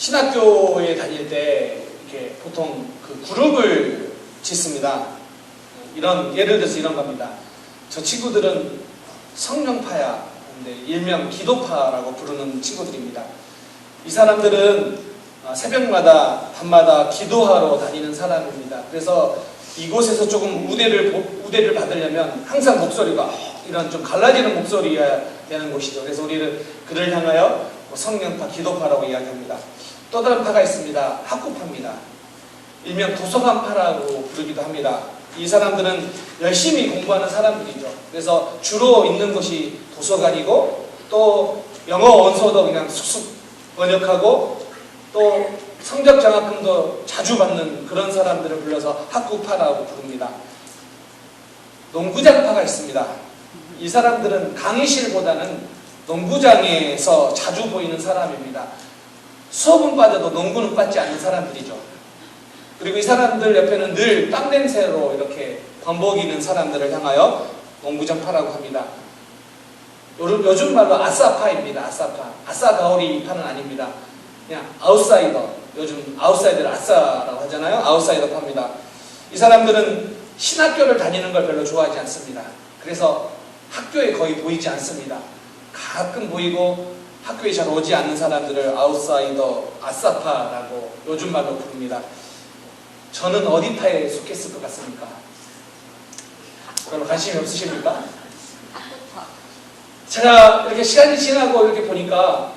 신학교에 다닐 때 이렇게 보통 그 그룹을 짓습니다. 예를 들어서 이런 겁니다. 저 친구들은 성령파야. 근데 일명 기도파라고 부르는 친구들입니다. 이 사람들은 새벽마다 밤마다 기도하러 다니는 사람입니다. 그래서 이곳에서 조금 우대를 받으려면 항상 목소리가 이런 좀 갈라지는 목소리여야 되는 곳이죠. 그래서 우리는 그를 향하여 성령파, 기도파라고 이야기합니다. 또 다른 파가 있습니다. 학구파입니다. 일명 도서관파라고 부르기도 합니다. 이 사람들은 열심히 공부하는 사람들이죠. 그래서 주로 있는 곳이 도서관이고, 또 영어 원서도 그냥 쑥쑥 번역하고, 또 성적 장학금도 자주 받는 그런 사람들을 불러서 학구파라고 부릅니다. 농구장파가 있습니다. 이 사람들은 강의실보다는 농구장에서 자주 보이는 사람입니다. 수업은 빠져도 농구는 빠지지 않는 사람들이죠. 그리고 이 사람들 옆에는 늘 땀 냄새로 이렇게 범벅이는 사람들을 향하여 농구장파라고 합니다. 요즘 말로 아싸파입니다. 아싸파. 아싸 가오리 파는 아닙니다. 그냥 아웃사이더. 요즘 아웃사이더를 아싸라고 하잖아요. 아웃사이더 파입니다. 이 사람들은 신학교를 다니는 걸 별로 좋아하지 않습니다. 그래서 학교에 거의 보이지 않습니다. 가끔 보이고 학교에 잘 오지 않는 사람들을 아웃사이더, 아싸파라고 요즘 말로 부릅니다. 저는 어디 파에 속했을 것 같습니까? 별로 관심이 없으십니까? 제가 이렇게 시간이 지나고 이렇게 보니까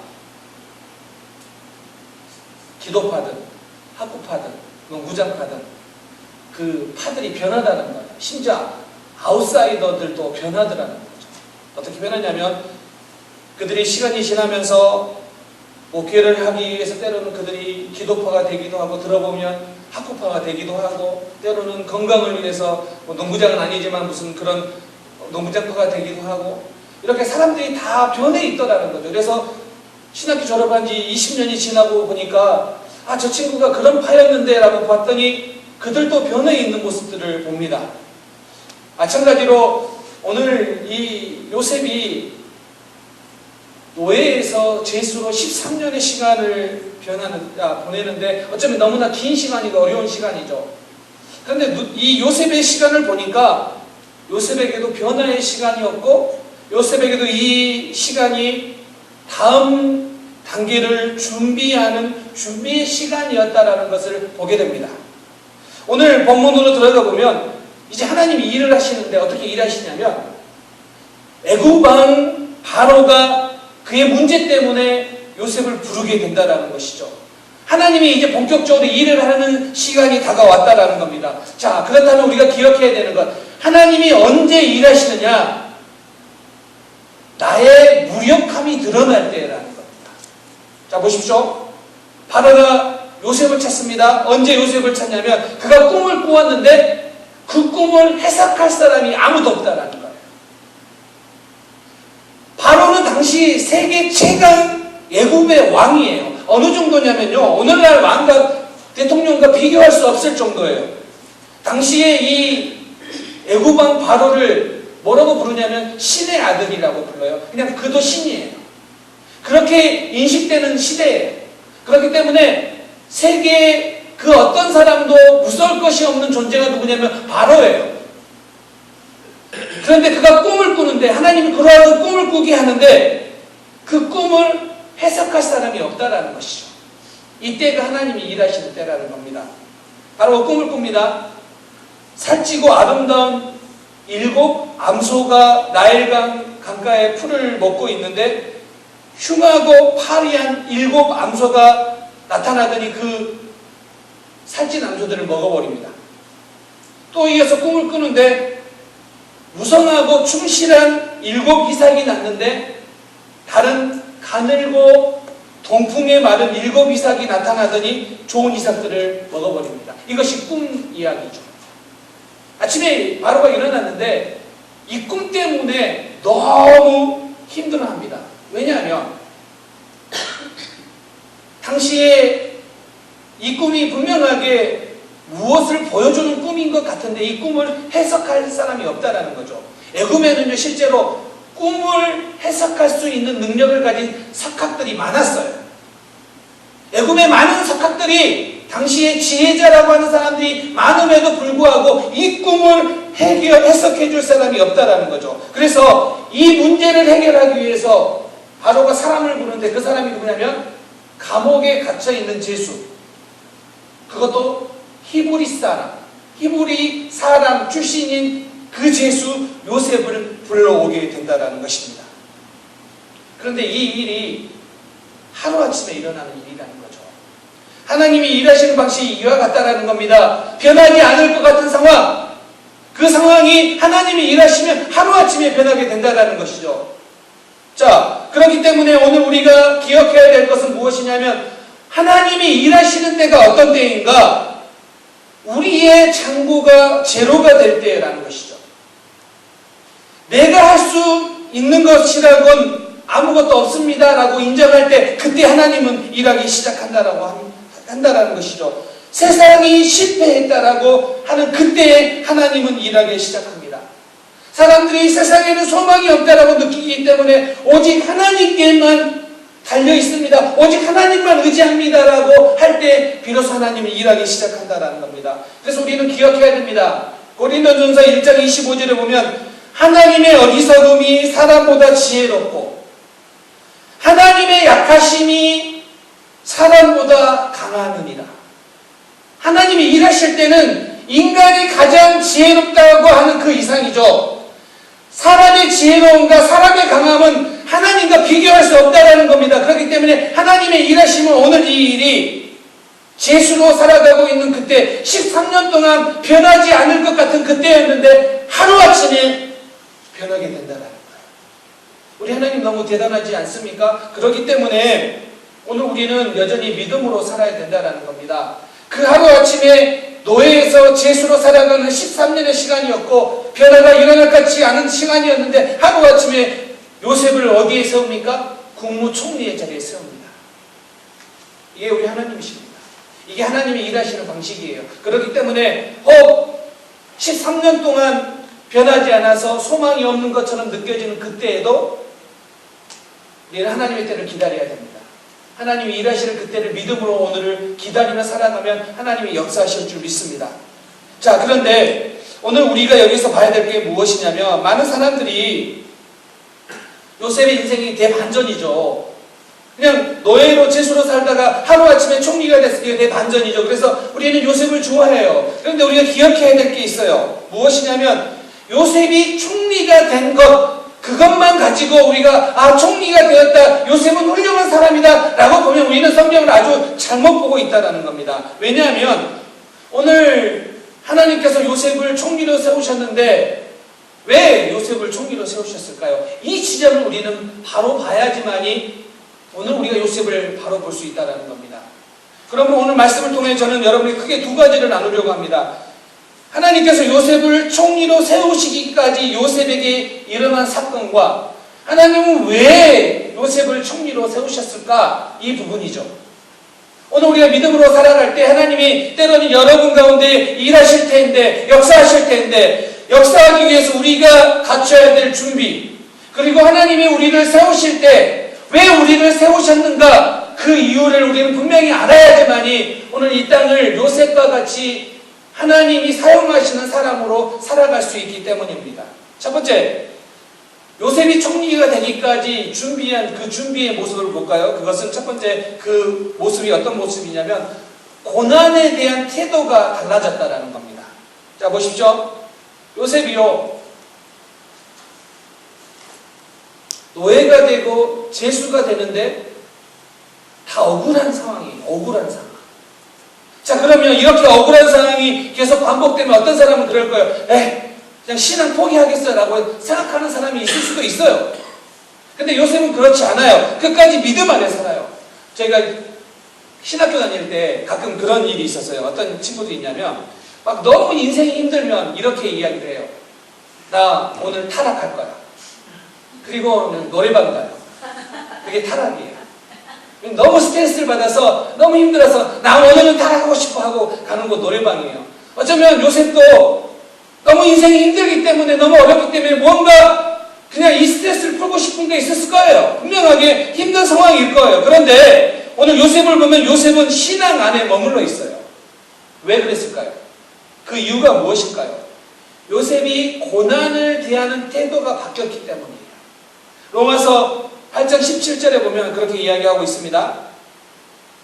기도파든 학구파든 농구장파든 그 파들이 변하다는 거예요. 심지어 아웃사이더들도 변하더라는 거죠. 어떻게 변하냐면 그들이 시간이 지나면서 목회를 하기 위해서 때로는 그들이 기도파가 되기도 하고, 들어보면 학구파가 되기도 하고, 때로는 건강을 위해서 농구장은 아니지만 무슨 그런 농구장파가 되기도 하고, 이렇게 사람들이 다 변해 있더라는 거죠. 그래서 신학교 졸업한 지 20년이 지나고 보니까 저 친구가 그런 파였는데 라고 봤더니 그들도 변해 있는 모습들을 봅니다. 마찬가지로 오늘 이 요셉이 노예에서 제수로 13년의 시간을 보내는데 어쩌면 너무나 긴 시간이고 어려운 시간이죠. 그런데 이 요셉의 시간을 보니까 요셉에게도 변화의 시간이었고, 요셉에게도 이 시간이 다음 단계를 준비하는 준비의 시간이었다라는 것을 보게 됩니다. 오늘 본문으로 들어가 보면 이제 하나님이 일을 하시는데 어떻게 일하시냐면, 애굽 왕 바로가 그의 문제 때문에 요셉을 부르게 된다라는 것이죠. 하나님이 이제 본격적으로 일을 하는 시간이 다가왔다라는 겁니다. 자, 그렇다면 우리가 기억해야 되는 것, 하나님이 언제 일하시느냐? 나의 무력함이 드러날 때라는 겁니다. 자, 보십시오. 바로가 요셉을 찾습니다. 언제 요셉을 찾냐면 그가 꿈을 꾸었는데 그 꿈을 해석할 사람이 아무도 없다라는 거예요. 바로는 당시 세계 최강 애굽의 왕이에요. 어느 정도냐면요, 오늘날 왕과 대통령과 비교할 수 없을 정도예요. 당시에 이 애굽 왕 바로를 뭐라고 부르냐면 신의 아들이라고 불러요. 그냥 그도 신이에요. 그렇게 인식되는 시대예요. 그렇기 때문에 세계에 그 어떤 사람도 무서울 것이 없는 존재가 누구냐면 바로예요. 그런데 그가 꿈을 꾸는데, 하나님이 그러한 꿈을 꾸게 하는데 그 꿈을 해석할 사람이 없다라는 것이죠. 이때가 하나님이 일하시는 때라는 겁니다. 바로 꿈을 꿉니다. 살찌고 아름다운 7 암소가 나일강 강가에 풀을 먹고 있는데 흉하고 파리한 7 암소가 나타나더니 그 살찐 암소들을 먹어버립니다. 또 이어서 꿈을 꾸는데 무성하고 충실한 7 이삭이 났는데 다른 가늘고 동풍에 마른 7 이삭이 나타나더니 좋은 이삭들을 먹어버립니다. 이것이 꿈 이야기죠. 아침에 바로가 일어났는데 이 꿈 때문에 너무 힘들어합니다. 왜냐하면 당시에 이 꿈이 분명하게 무엇을 보여주는 꿈인 것 같은데 이 꿈을 해석할 사람이 없다라는 거죠. 애굽에는요, 실제로 꿈을 해석할 수 있는 능력을 가진 석학들이 많았어요. 애굽의 많은 석학들이 당시에 지혜자라고 하는 사람들이 많음에도 불구하고 이 꿈을 해석해 줄 사람이 없다라는 거죠. 그래서 이 문제를 해결하기 위해서 바로가 사람을 부르는데 그 사람이 누구냐면 감옥에 갇혀 있는 제수, 그것도 히브리 사람 출신인 그 제수 요셉을 불러오게 된다는 것입니다. 그런데 이 일이 하루아침에 일어나는 일이라는 거죠. 하나님이 일하시는 방식이 이와 같다라는 겁니다. 변하지 않을 것 같은 상황, 그 상황이 하나님이 일하시면 하루아침에 변하게 된다는 것이죠. 자, 그렇기 때문에 오늘 우리가 기억해야 될 것은 무엇이냐면 하나님이 일하시는 때가 어떤 때인가? 우리의 창고가 제로가 될 때라는 것이죠. 내가 할 수 있는 것이라곤 아무것도 없습니다라고 인정할 때 그때 하나님은 일하기 한다라는 것이죠. 세상이 실패했다라고 하는 그때에 하나님은 일하기 시작합니다. 사람들이 세상에는 소망이 없다라고 느끼기 때문에 오직 하나님께만 달려 있습니다. 오직 하나님만 의지합니다라고 할 때 비로소 하나님이 일하기 시작한다라는 겁니다. 그래서 우리는 기억해야 됩니다. 고린도전서 1장 25절에 보면 하나님의 어리석음이 사람보다 지혜롭고 하나님의 약하심이 사람보다 강하느니라. 하나님이 일하실 때는 인간이 가장 지혜롭다고 하는 그 이상이죠. 사람의 지혜로움과 사람의 강함은 하나님과 비교할 수 없다는 겁니다. 그렇기 때문에 하나님의 일하심은 오늘 이 일이 제수로 살아가고 있는 그때 13년 동안 변하지 않을 것 같은 그때였는데 하루아침에 변하게 된다는 거예요. 우리 하나님 너무 대단하지 않습니까? 그렇기 때문에 오늘 우리는 여전히 믿음으로 살아야 된다는 겁니다. 그 하루아침에 노예에서 제수로 살아가는 13년의 시간이었고 변화가 일어날 것 같지 않은 시간이었는데 하루아침에 요셉을 어디에 세웁니까? 국무총리의 자리에 세웁니다. 이게 우리 하나님이십니다. 이게 하나님이 일하시는 방식이에요. 그렇기 때문에 13년 동안 변하지 않아서 소망이 없는 것처럼 느껴지는 그때에도 우리는 하나님의 때를 기다려야 됩니다. 하나님이 일하시는 그때를 믿음으로 오늘을 기다리며 살아가면 하나님이 역사하실 줄 믿습니다. 자, 그런데 오늘 우리가 여기서 봐야 될 게 무엇이냐면 많은 사람들이 요셉의 인생이 대반전이죠. 그냥 노예로 제수로 살다가 하루아침에 총리가 됐을 때 대반전이죠. 그래서 우리는 요셉을 좋아해요. 그런데 우리가 기억해야 될 게 있어요. 무엇이냐면 요셉이 총리가 된 것, 그것만 가지고 우리가 총리가 되었다, 요셉은 훌륭한 사람이다 라고 보면 우리는 성경을 아주 잘못 보고 있다는 겁니다. 왜냐하면 오늘 하나님께서 요셉을 총리로 세우셨는데 왜 요셉을 총리로 세우셨을까요? 이 지점을 우리는 바로 봐야지만이 오늘 우리가 요셉을 바로 볼 수 있다는 겁니다. 그러면 오늘 말씀을 통해 저는 여러분이 크게 두 가지를 나누려고 합니다. 하나님께서 요셉을 총리로 세우시기까지 요셉에게 일어난 사건과 하나님은 왜 요셉을 총리로 세우셨을까? 이 부분이죠. 오늘 우리가 믿음으로 살아갈 때 하나님이 때로는 여러분 가운데 일하실 텐데, 역사하실 텐데, 역사하기 위해서 우리가 갖춰야 될 준비, 그리고 하나님이 우리를 세우실 때 왜 우리를 세우셨는가, 그 이유를 우리는 분명히 알아야지만이 오늘 이 땅을 요셉과 같이 하나님이 사용하시는 사람으로 살아갈 수 있기 때문입니다. 첫 번째, 요셉이 총리가 되기까지 준비한 그 준비의 모습을 볼까요? 그것은 첫 번째 그 모습이 어떤 모습이냐면 고난에 대한 태도가 달라졌다는 겁니다. 자, 보십시오. 요셉이요, 노예가 되고 제수가 되는데 다 억울한 상황이에요. 억울한 상황. 자, 그러면 이렇게 억울한 상황이 계속 반복되면 어떤 사람은 그럴 거예요. 그냥 신앙 포기하겠어 라고 생각하는 사람이 있을 수도 있어요. 근데 요셉은 그렇지 않아요. 끝까지 믿음 안에 살아요. 저희가 신학교 다닐 때 가끔 그런 일이 있었어요. 어떤 친구들이 있냐면 막 너무 인생이 힘들면 이렇게 이야기를 해요. 나 오늘 타락할 거야. 그리고 노래방 가요. 그게 타락이에요. 너무 스트레스를 받아서 너무 힘들어서 나 오늘은 타락하고 싶어 하고 가는 곳 노래방이에요. 어쩌면 요셉도 너무 인생이 힘들기 때문에, 너무 어렵기 때문에 뭔가 그냥 이 스트레스를 풀고 싶은 게 있었을 거예요. 분명하게 힘든 상황일 거예요. 그런데 오늘 요셉을 보면 요셉은 신앙 안에 머물러 있어요. 왜 그랬을까요? 그 이유가 무엇일까요? 요셉이 고난을 대하는 태도가 바뀌었기 때문이에요. 로마서 8장 17절에 보면 그렇게 이야기하고 있습니다.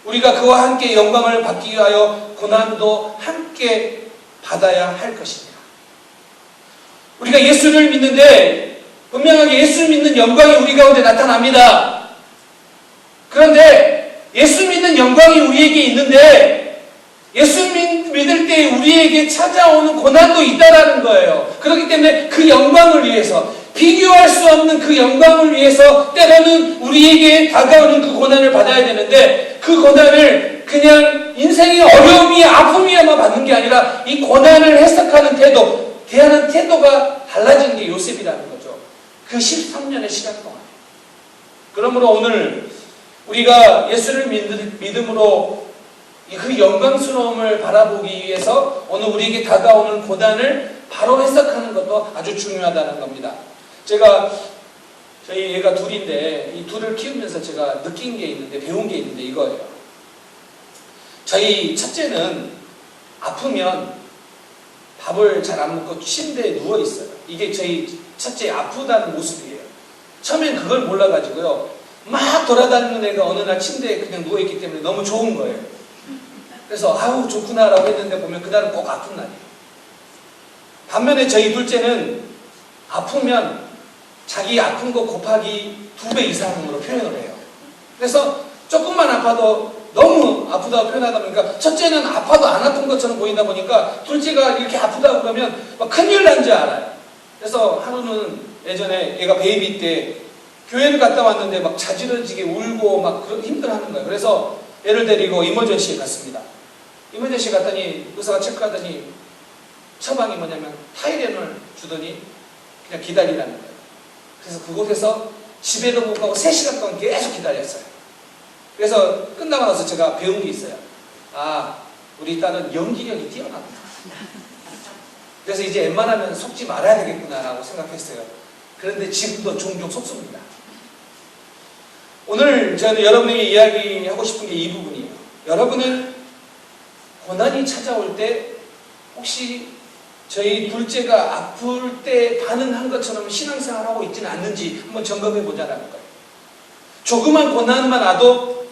우리가 그와 함께 영광을 받기 위하여 고난도 함께 받아야 할 것입니다. 우리가 예수를 믿는데 분명하게 예수 믿는 영광이 우리 가운데 나타납니다. 그런데 예수 믿는 영광이 우리에게 있는데 예수 믿을 때 우리에게 찾아오는 고난도 있다라는 거예요. 그렇기 때문에 그 영광을 위해서, 비교할 수 없는 그 영광을 위해서 때로는 우리에게 다가오는 그 고난을 받아야 되는데, 그 고난을 그냥 인생의 어려움이야 아픔이야만 받는 게 아니라 이 고난을 해석하는 태도, 대하는 태도가 달라지는 게 요셉이라는 거죠. 그 13년의 시간 동안. 그러므로 오늘 우리가 예수를 믿음으로 그 영광스러움을 바라보기 위해서 오늘 우리에게 다가오는 고난을 바로 해석하는 것도 아주 중요하다는 겁니다. 저희 애가 둘인데 이 둘을 키우면서 제가 느낀 게 있는데, 배운 게 있는데 이거예요. 저희 첫째는 아프면 밥을 잘 안 먹고 침대에 누워 있어요. 이게 저희 첫째 아프다는 모습이에요. 처음엔 그걸 몰라가지고요, 막 돌아다니는 애가 어느 날 침대에 그냥 누워 있기 때문에 너무 좋은 거예요. 그래서 아우 좋구나라고 했는데 보면 그날은 꼭 아픈 날이에요. 반면에 저희 둘째는 아프면 자기 아픈 거 곱하기 2배 이상으로 표현을 해요. 그래서 조금만 아파도 너무 아프다고 표현하다 보니까 첫째는 아파도 안 아픈 것처럼 보이다 보니까 둘째가 이렇게 아프다고 그러면 막 큰일 난 줄 알아요. 그래서 하루는 예전에 얘가 베이비 때 교회를 갔다 왔는데 막 자지러지게 울고 막 힘들어하는 거예요. 그래서 애를 데리고 이머전시에 갔습니다. 이머전시 갔더니 의사가 체크하더니 처방이 뭐냐면 타이레놀 주더니 그냥 기다리라는 거예요. 그래서 그곳에서 집에도 못 가고 3시간 동안 계속 기다렸어요. 그래서 끝나고 나서 제가 배운 게 있어요. 아, 우리 딸은 연기력이 뛰어납니다. 그래서 이제 웬만하면 속지 말아야 되겠구나라고 생각했어요. 그런데 지금도 종종 속습니다. 오늘 저는 여러분에게 이야기하고 싶은 게 이 부분이에요. 여러분은 고난이 찾아올 때 혹시 저희 둘째가 아플 때 반응한 것처럼 신앙생활을 하고 있지는 않는지 한번 점검해 보자라는 거예요. 조그만 고난만 와도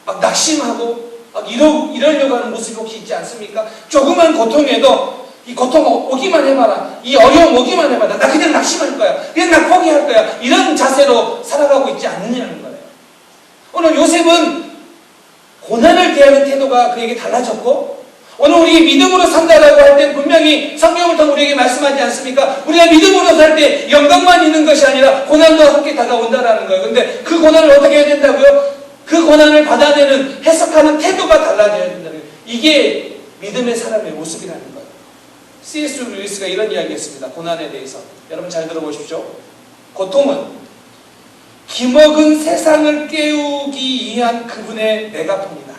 막 낙심하고 막 이러려고 하는 모습이 혹시 있지 않습니까? 조그만 고통에도 이 고통 오기만 해봐라, 이 어려움 오기만 해봐라, 나 그냥 낙심할 거야, 그냥 나 포기할 거야, 이런 자세로 살아가고 있지 않느냐는 거예요. 오늘 요셉은 고난을 대하는 태도가 그에게 달라졌고, 오늘 우리 믿음으로 산다라고 할 때 분명히 성경을 통해 우리에게 말씀하지 않습니까? 우리가 믿음으로 살 때 영광만 있는 것이 아니라 고난도 함께 다가온다라는 거예요. 근데 그 고난을 어떻게 해야 된다고요? 그 고난을 받아내는, 해석하는 태도가 달라져야 된다는 거예요. 이게 믿음의 사람의 모습이라는 거예요. C.S. 루이스가 이런 이야기했습니다. 고난에 대해서. 여러분 잘 들어보십시오. 고통은 기먹은 세상을 깨우기 위한 그분의 메가폰이다.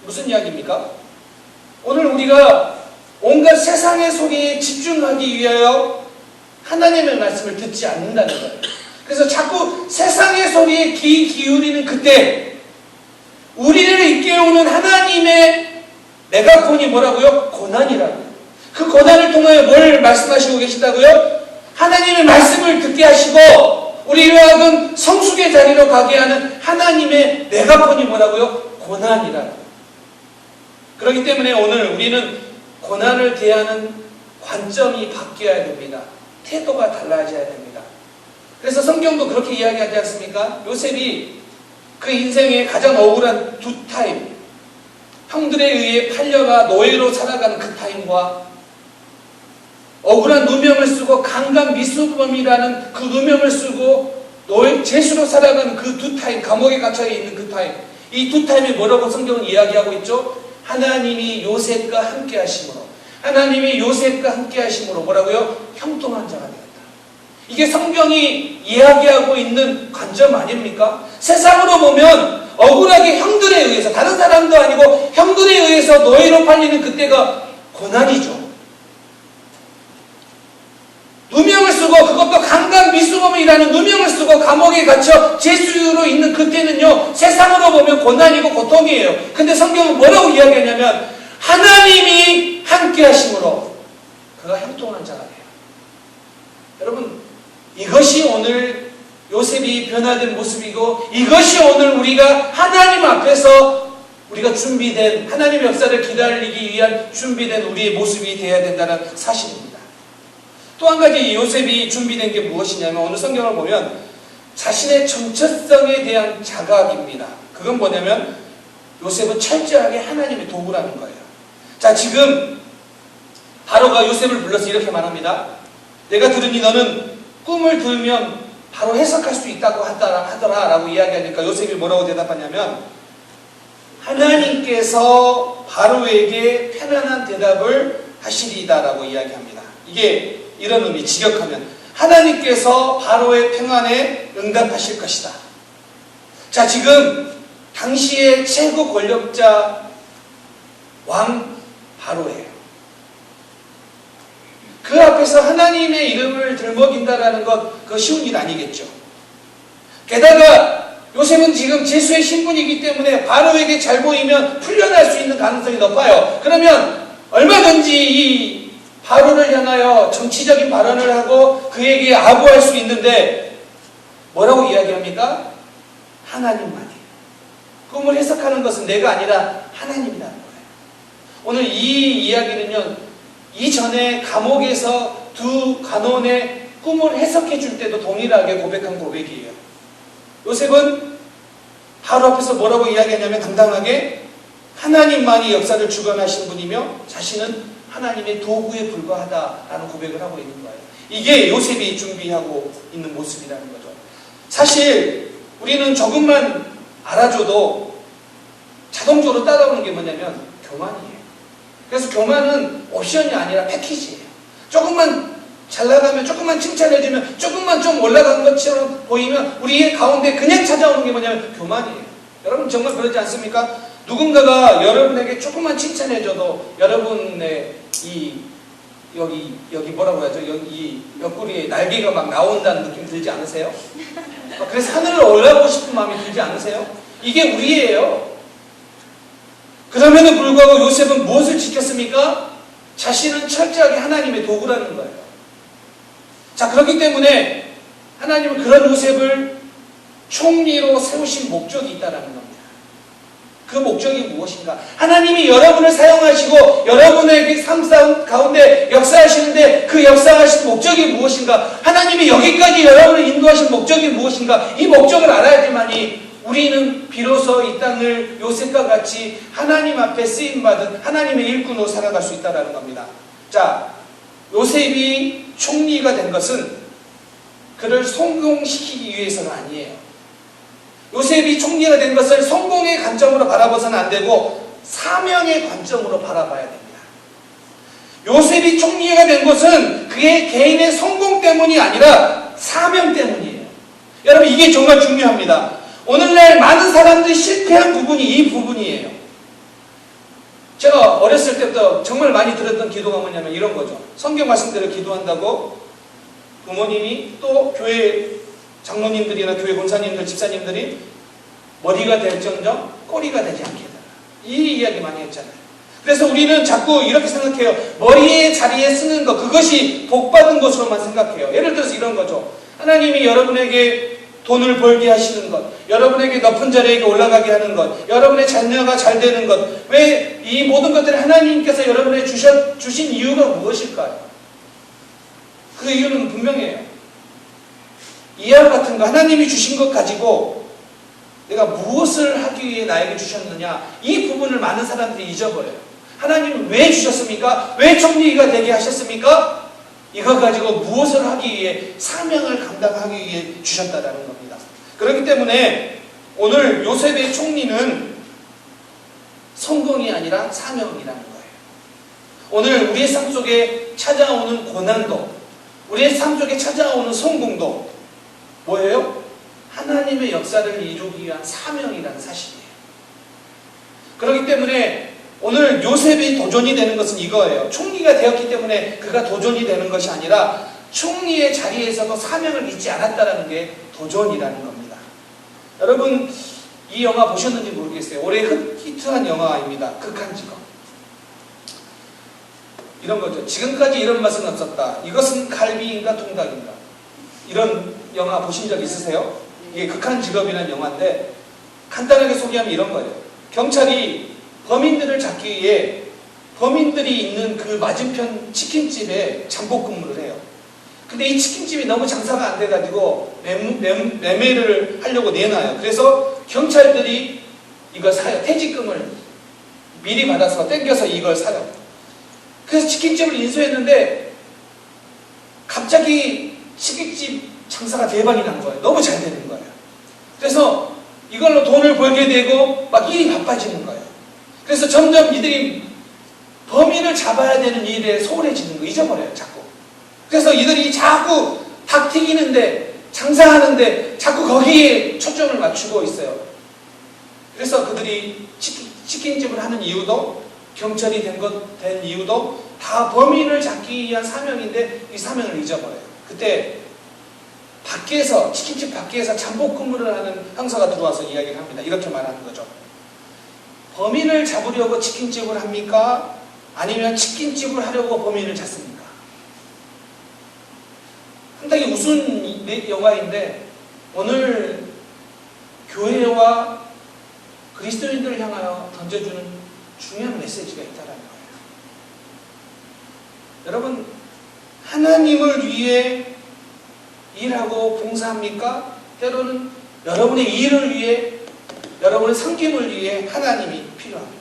무슨 이야기입니까? 오늘 우리가 온갖 세상의 소리에 집중하기 위하여 하나님의 말씀을 듣지 않는다는 거예요. 그래서 자꾸 세상의 소리에 귀 기울이는 그때 우리를 깨우는 하나님의 메가폰이 뭐라고요? 고난이라고요. 그 고난을 통하여 뭘 말씀하시고 계시다고요? 하나님의 말씀을 듣게 하시고 우리로 하여금 성숙의 자리로 가게 하는 하나님의 메가폰이 뭐라고요? 고난이라고요. 그렇기 때문에 오늘 우리는 고난을 대하는 관점이 바뀌어야 됩니다. 태도가 달라져야 됩니다. 그래서 성경도 그렇게 이야기하지 않습니까? 요셉이 그 인생의 가장 억울한 두 타임, 형들에 의해 팔려가 노예로 살아가는 그 타임과 억울한 누명을 쓰고 강간 미수범이라는 그 누명을 쓰고 죄수로 살아가는 그 두 타임, 감옥에 갇혀 있는 그 타임, 이 두 타임이 뭐라고 성경은 이야기하고 있죠? 하나님이 요셉과 함께 하심으로, 하나님이 요셉과 함께 하심으로 뭐라고요? 형통한 자가 되었다. 이게 성경이 이야기하고 있는 관점 아닙니까? 세상으로 보면 억울하게 형들에 의해서, 다른 사람도 아니고 형들에 의해서 노예로 팔리는 그때가 고난이죠. 누명을 쓰고, 그것도 강간 미수범이라는 누명을 쓰고 감옥에 갇혀 재수로 있는 그때는요, 세상으로 보면 고난이고 고통이에요. 근데 성경은 뭐라고 이야기하냐면 하나님이 함께 하심으로 그가 형통한 자가 돼요. 여러분, 이것이 오늘 요셉이 변화된 모습이고, 이것이 오늘 우리가 하나님 앞에서 우리가 준비된, 하나님의 역사를 기다리기 위한 준비된 우리의 모습이 되어야 된다는 사실입니다. 또 한 가지 요셉이 준비된 게 무엇이냐면, 오늘 성경을 보면 자신의 정체성에 대한 자각입니다. 그건 뭐냐면 요셉은 철저하게 하나님의 도구라는 거예요. 자, 지금 바로가 요셉을 불러서 이렇게 말합니다. 내가 들으니 너는 꿈을 들면 바로 해석할 수 있다고 하더라 라고 이야기하니까 요셉이 뭐라고 대답하냐면, 하나님께서 바로에게 편안한 대답을 하시리다 라고 이야기합니다. 이게 이런 의미, 직역하면 하나님께서 바로의 평안에 응답하실 것이다. 자, 지금 당시의 최고 권력자 왕 바로예요. 그 앞에서 하나님의 이름을 들먹인다라는 것, 그거 쉬운 일 아니겠죠. 게다가 요셉은 지금 제수의 신분이기 때문에 바로에게 잘 보이면 풀려날 수 있는 가능성이 높아요. 그러면 얼마든지 이 바로를 향하여 정치적인 발언을 하고 그에게 아부할 수 있는데 뭐라고 이야기합니까? 하나님만이. 꿈을 해석하는 것은 내가 아니라 하나님이라는 거예요. 오늘 이 이야기는요, 이전에 감옥에서 두 간원의 꿈을 해석해 줄 때도 동일하게 고백한 고백이에요. 요셉은 바로 앞에서 뭐라고 이야기하냐면 당당하게 하나님만이 역사를 주관하신 분이며 자신은 하나님의 도구에 불과하다라는 고백을 하고 있는 거예요. 이게 요셉이 준비하고 있는 모습이라는 거죠. 사실 우리는 조금만 알아줘도 자동적으로 따라오는 게 뭐냐면 교만이에요. 그래서 교만은 옵션이 아니라 패키지예요. 조금만 잘 나가면, 조금만 칭찬해주면, 조금만 좀 올라간 것처럼 보이면 우리의 가운데 그냥 찾아오는 게 뭐냐면 교만이에요. 여러분 정말 그러지 않습니까? 누군가가 여러분에게 조금만 칭찬해줘도 여러분의 여기 뭐라고 하죠? 여기 옆구리에 날개가 막 나온다는 느낌 들지 않으세요? 그래서 하늘을 올라가고 싶은 마음이 들지 않으세요? 이게 우리예요. 그럼에도 불구하고 요셉은 무엇을 지켰습니까? 자신은 철저하게 하나님의 도구라는 거예요. 자, 그렇기 때문에 하나님은 그런 요셉을 총리로 세우신 목적이 있다는 겁니다. 그 목적이 무엇인가? 하나님이 여러분을 사용하시고 여러분에게 삶 가운데 역사하시는데 그 역사하신 목적이 무엇인가? 하나님이 여기까지 여러분을 인도하신 목적이 무엇인가? 이 목적을 알아야지만이 우리는 비로소 이 땅을 요셉과 같이 하나님 앞에 쓰임받은 하나님의 일꾼으로 살아갈 수 있다는 겁니다. 자, 요셉이 총리가 된 것은 그를 성공시키기 위해서가 아니에요. 요셉이 총리가 된 것을 성공의 관점으로 바라봐서는 안 되고 사명의 관점으로 바라봐야 됩니다. 요셉이 총리가 된 것은 그의 개인의 성공 때문이 아니라 사명 때문이에요. 여러분, 이게 정말 중요합니다. 오늘날 많은 사람들이 실패한 부분이 이 부분이에요. 제가 어렸을 때부터 정말 많이 들었던 기도가 뭐냐면 이런 거죠. 성경 말씀대로 기도한다고 부모님이 또 교회 장로님들이나 교회 권사님들, 집사님들이 머리가 될정정 꼬리가 되지 않게 해달라. 이 이야기 많이 했잖아요. 그래서 우리는 자꾸 이렇게 생각해요. 머리의 자리에 쓰는 것, 그것이 복받은 것으로만 생각해요. 예를 들어서 이런 거죠. 하나님이 여러분에게 돈을 벌게 하시는 것, 여러분에게 높은 자리에 올라가게 하는 것, 여러분의 자녀가 잘 되는 것, 왜 이 모든 것들을 하나님께서 여러분에게 주신 이유가 무엇일까요? 그 이유는 분명해요. 이와 같은 거, 하나님이 주신 것 가지고 내가 무엇을 하기 위해 나에게 주셨느냐, 이 부분을 많은 사람들이 잊어버려요. 하나님은 왜 주셨습니까? 왜 총리가 되게 하셨습니까? 이거 가지고 무엇을 하기 위해, 사명을 감당하기 위해 주셨다라는 겁니다. 그렇기 때문에 오늘 요셉의 총리는 성공이 아니라 사명이라는 거예요. 오늘 우리의 삶 속에 찾아오는 고난도, 우리의 삶 속에 찾아오는 성공도 뭐예요? 하나님의 역사를 이루기 위한 사명이라는 사실이에요. 그렇기 때문에 오늘 요셉이 도전이 되는 것은 이거예요. 총리가 되었기 때문에 그가 도전이 되는 것이 아니라 총리의 자리에서도 사명을 잊지 않았다는 게 도전이라는 겁니다. 여러분 이 영화 보셨는지 모르겠어요. 올해 히트한 영화입니다. 극한 직업. 이런 거죠. 지금까지 이런 맛은 없었다. 이것은 갈비인가 통닭인가. 이런 영화 보신 적 있으세요? 이게 극한 직업이라는 영화인데 간단하게 소개하면 이런 거예요. 경찰이 범인들을 잡기 위해 범인들이 있는 그 맞은편 치킨집에 잠복 근무를 해요. 근데 이 치킨집이 너무 장사가 안 돼가지고 매매를 하려고 내놔요. 그래서 경찰들이 이걸 사요. 퇴직금을 미리 받아서 땡겨서 이걸 사요. 그래서 치킨집을 인수했는데 갑자기 치킨집 장사가 대박이 난 거예요. 너무 잘 되는 거예요. 그래서 이걸로 돈을 벌게 되고 막 일이 바빠지는 거예요. 그래서 점점 이들이 범인을 잡아야 되는 일에 소홀해지는 거 잊어버려요. 자꾸. 그래서 이들이 자꾸 닭 튀기는데 장사하는데 자꾸 거기에 초점을 맞추고 있어요. 그래서 그들이 치킨집을 하는 이유도 경찰이 된 이유도 다 범인을 잡기 위한 사명인데 이 사명을 잊어버려요. 그때 밖에서 치킨집 밖에서 잠복 근무를 하는 형사가 들어와서 이야기를 합니다. 이렇게 말하는 거죠. 범인을 잡으려고 치킨집을 합니까? 아니면 치킨집을 하려고 범인을 잡습니까? 상당히 우스운 영화인데 오늘 교회와 그리스도인들을 향하여 던져주는 중요한 메시지가 있다는 거예요. 여러분 하나님을 위해 일하고 봉사합니까? 때로는 여러분의 일을 위해 여러분의 섬김을 위해 하나님이 필요합니다.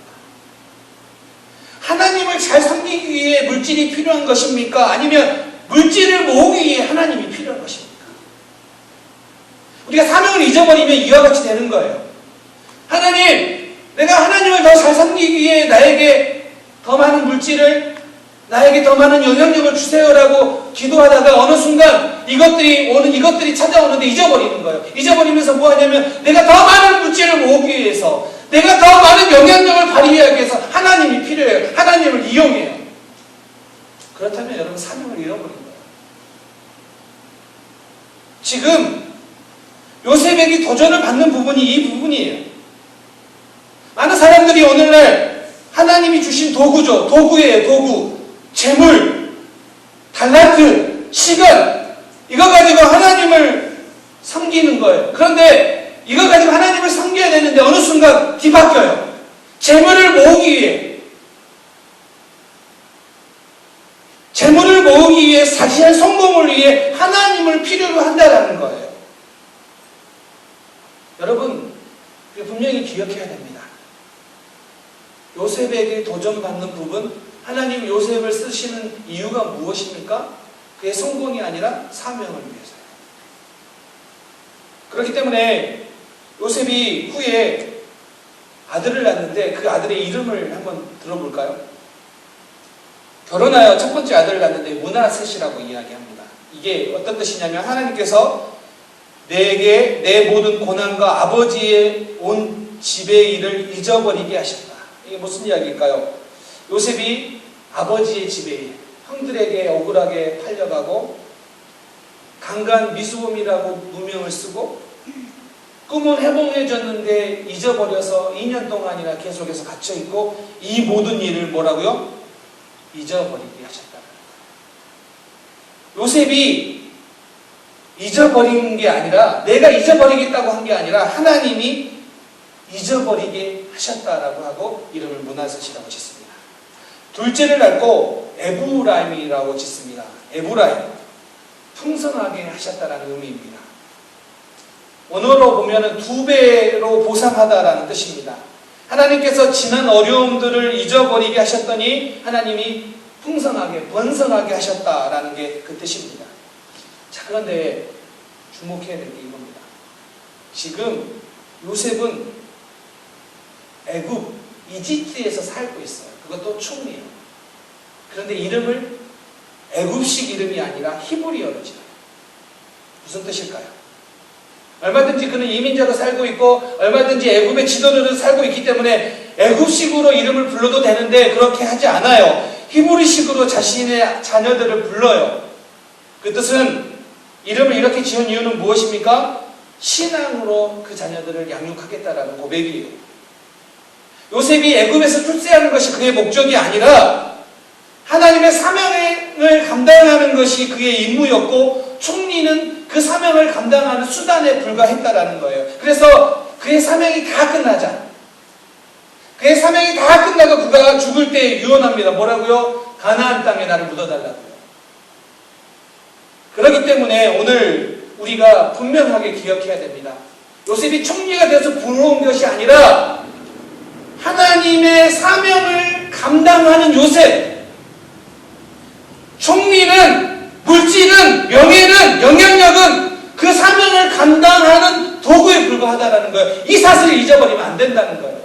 하나님을 잘 섬기기 위해 물질이 필요한 것입니까? 아니면 물질을 모으기 위해 하나님이 필요한 것입니까? 우리가 사명을 잊어버리면 이와 같이 되는 거예요. 하나님, 내가 하나님을 더 잘 섬기기 위해 나에게 더 많은 물질을, 나에게 더 많은 영향력을 주세요라고 기도하다가 어느 순간 이것들이 찾아오는데 잊어버리는 거예요. 잊어버리면서 뭐 하냐면 내가 더 많은 물질을 모으기 위해서, 내가 더 많은 영향력을 발휘하기 위해서 하나님이 필요해요. 하나님을 이용해요. 그렇다면 여러분 사명을 잃어버린 거예요. 지금 요셉에게 도전을 받는 부분이 이 부분이에요. 많은 사람들이 오늘날 하나님이 주신 도구죠. 도구예요. 도구. 재물, 달란트, 시간 이거 가지고 하나님을 섬기는 거예요. 그런데 이거 가지고 하나님을 섬겨야 되는데 어느 순간 뒤바뀌어요. 재물을 모으기 위해 자신의 성공을 위해 하나님을 필요로 한다는 거예요. 여러분 분명히 기억해야 됩니다. 요셉에게 도전받는 부분, 하나님 요셉을 쓰시는 이유가 무엇입니까? 그의 성공이 아니라 사명을 위해서요. 그렇기 때문에 요셉이 후에 아들을 낳는데 그 아들의 이름을 한번 들어볼까요? 결혼하여 첫 번째 아들을 낳는데 므낫셋이라고 이야기합니다. 이게 어떤 뜻이냐면 하나님께서 내게 내 모든 고난과 아버지의 온 집의 일을 잊어버리게 하셨다. 이게 무슨 이야기일까요? 요셉이 아버지의 집의 일, 형들에게 억울하게 팔려가고 강간 미수범이라고 누명을 쓰고 꿈은 해봉해졌는데 잊어버려서 2년 동안이나 계속해서 갇혀있고 이 모든 일을 뭐라고요? 잊어버리게 하셨다. 요셉이 잊어버린 게 아니라 내가 잊어버리겠다고 한 게 아니라 하나님이 잊어버리게 하셨다라고 하고 이름을 므낫셋이라고 짓습니다. 둘째를 낳고 에브라임이라고 짓습니다. 에브라임, 풍성하게 하셨다라는 의미입니다. 원어로 보면은 2배로 보상하다라는 뜻입니다. 하나님께서 지난 어려움들을 잊어버리게 하셨더니 하나님이 풍성하게 번성하게 하셨다라는 게 그 뜻입니다. 자, 그런데 주목해야 될 게 이겁니다. 지금 요셉은 애굽, 이집트에서 살고 있어요. 그것도 총리예요. 그런데 이름을 애굽식 이름이 아니라 히브리어로 지어요. 무슨 뜻일까요? 얼마든지 그는 이민자로 살고 있고 얼마든지 애굽의 지도자로 살고 있기 때문에 애굽식으로 이름을 불러도 되는데 그렇게 하지 않아요. 히브리식으로 자신의 자녀들을 불러요. 그 뜻은 이름을 이렇게 지은 이유는 무엇입니까? 신앙으로 그 자녀들을 양육하겠다라는 고백이에요. 요셉이 애굽에서 출세하는 것이 그의 목적이 아니라 하나님의 사명을 감당하는 것이 그의 임무였고 총리는 그 사명을 감당하는 수단에 불과했다라는 거예요. 그래서 그의 사명이 다 끝나자, 그의 사명이 다 끝나고 그가 죽을 때 유언합니다. 뭐라고요? 가나안 땅에 나를 묻어달라고요. 그렇기 때문에 오늘 우리가 분명하게 기억해야 됩니다. 요셉이 총리가 되어서 부러운 것이 아니라 하나님의 사명을 감당하는 요셉, 총리는, 물질은, 명예는, 영향력은 그 사명을 감당하는 도구에 불과하다는 거예요. 이 사실을 잊어버리면 안 된다는 거예요.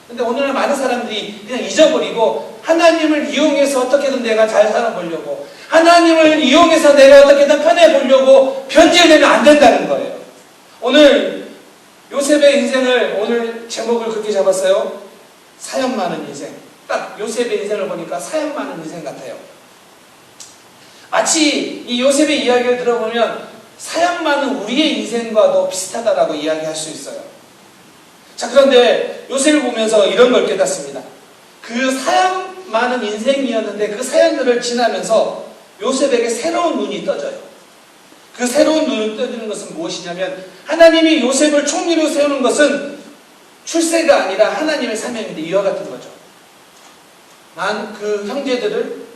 근데 오늘날 많은 사람들이 그냥 잊어버리고 하나님을 이용해서 어떻게든 내가 잘 살아보려고, 하나님을 이용해서 내가 어떻게든 편해보려고 변질되면 안 된다는 거예요. 오늘 요셉의 인생을, 오늘 제목을 그렇게 잡았어요. 사연 많은 인생. 딱 요셉의 인생을 보니까 사연 많은 인생 같아요. 마치 이 요셉의 이야기를 들어보면 사연 많은 우리의 인생과도 비슷하다라고 이야기할 수 있어요. 자, 그런데 요셉을 보면서 이런 걸 깨닫습니다. 그 사연 많은 인생이었는데 그 사연들을 지나면서 요셉에게 새로운 눈이 떠져요. 그 새로운 눈이 떠지는 것은 무엇이냐면 하나님이 요셉을 총리로 세우는 것은 출세가 아니라 하나님의 사명인데 이와 같은 거죠. 그 형제들을,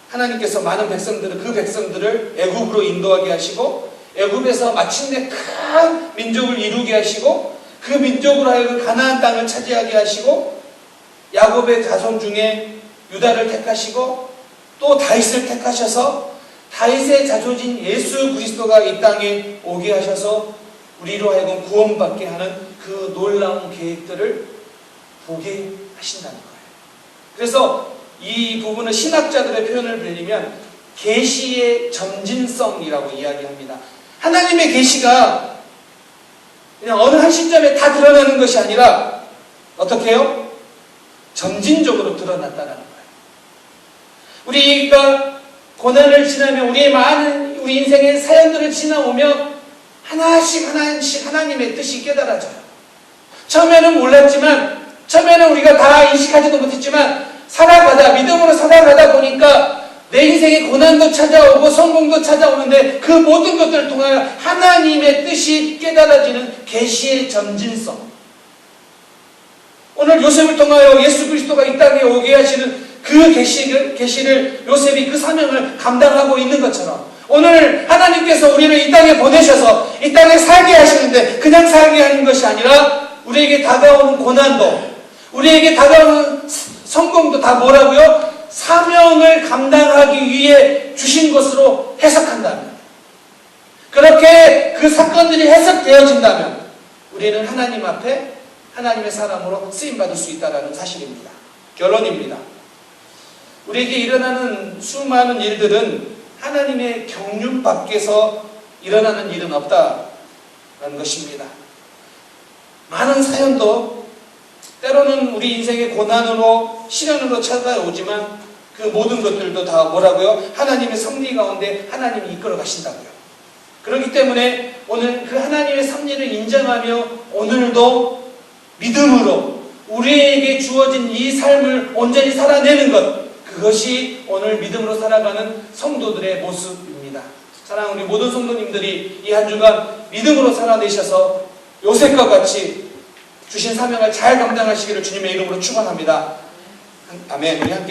하나님께서 많은 백성들을, 그 백성들을 애굽으로 인도하게 하시고 애굽에서 마침내 큰 민족을 이루게 하시고 그 민족으로 하여금 가나안 땅을 차지하게 하시고 야곱의 자손 중에 유다를 택하시고 또 다윗을 택하셔서 다윗의 자손인 예수 그리스도가 이 땅에 오게 하셔서 우리로 하여금 구원받게 하는 그 놀라운 계획들을 보게 하신다는 거예요. 그래서 이 부분은 신학자들의 표현을 빌리면 계시의 점진성이라고 이야기합니다. 하나님의 계시가 그냥 어느 한 시점에 다 드러나는 것이 아니라 어떻게 해요? 점진적으로 드러났다는 거예요. 우리가 고난을 지나면 우리 인생의 사연들을 지나오면 하나씩 하나님의 뜻이 깨달아져요. 처음에는 몰랐지만, 처음에는 우리가 다 인식하지도 못했지만 믿음으로 살아가다 보니까 내 인생에 고난도 찾아오고 성공도 찾아오는데 그 모든 것들을 통하여 하나님의 뜻이 깨달아지는 계시의 점진성. 오늘 요셉을 통하여 예수 그리스도가 이 땅에 오게 하시는 그 계시를 요셉이 그 사명을 감당하고 있는 것처럼 오늘 하나님께서 우리를 이 땅에 보내셔서 이 땅에 살게 하시는데 그냥 살게 하는 것이 아니라 우리에게 다가오는 고난도, 우리에게 다가오는 성공도 다 뭐라고요? 사명을 감당하기 위해 주신 것으로 해석한다면, 그렇게 그 사건들이 해석되어진다면 우리는 하나님 앞에 하나님의 사람으로 쓰임받을 수 있다는 사실입니다. 결론입니다. 우리에게 일어나는 수많은 일들은 하나님의 경륜 밖에서 일어나는 일은 없다는 것입니다. 많은 사연도 때로는 우리 인생의 고난으로 시련으로 찾아오지만 그 모든 것들도 다 뭐라고요? 하나님의 섭리 가운데 하나님이 이끌어 가신다고요. 그렇기 때문에 오늘 그 하나님의 섭리를 인정하며 오늘도 믿음으로 우리에게 주어진 이 삶을 온전히 살아내는 것, 그것이 오늘 믿음으로 살아가는 성도들의 모습입니다. 사랑하는 우리 모든 성도님들이 이 한 주간 믿음으로 살아내셔서 요셉과 같이 주신 사명을 잘 감당하시기를 주님의 이름으로 축원합니다. 아멘. 우리 함께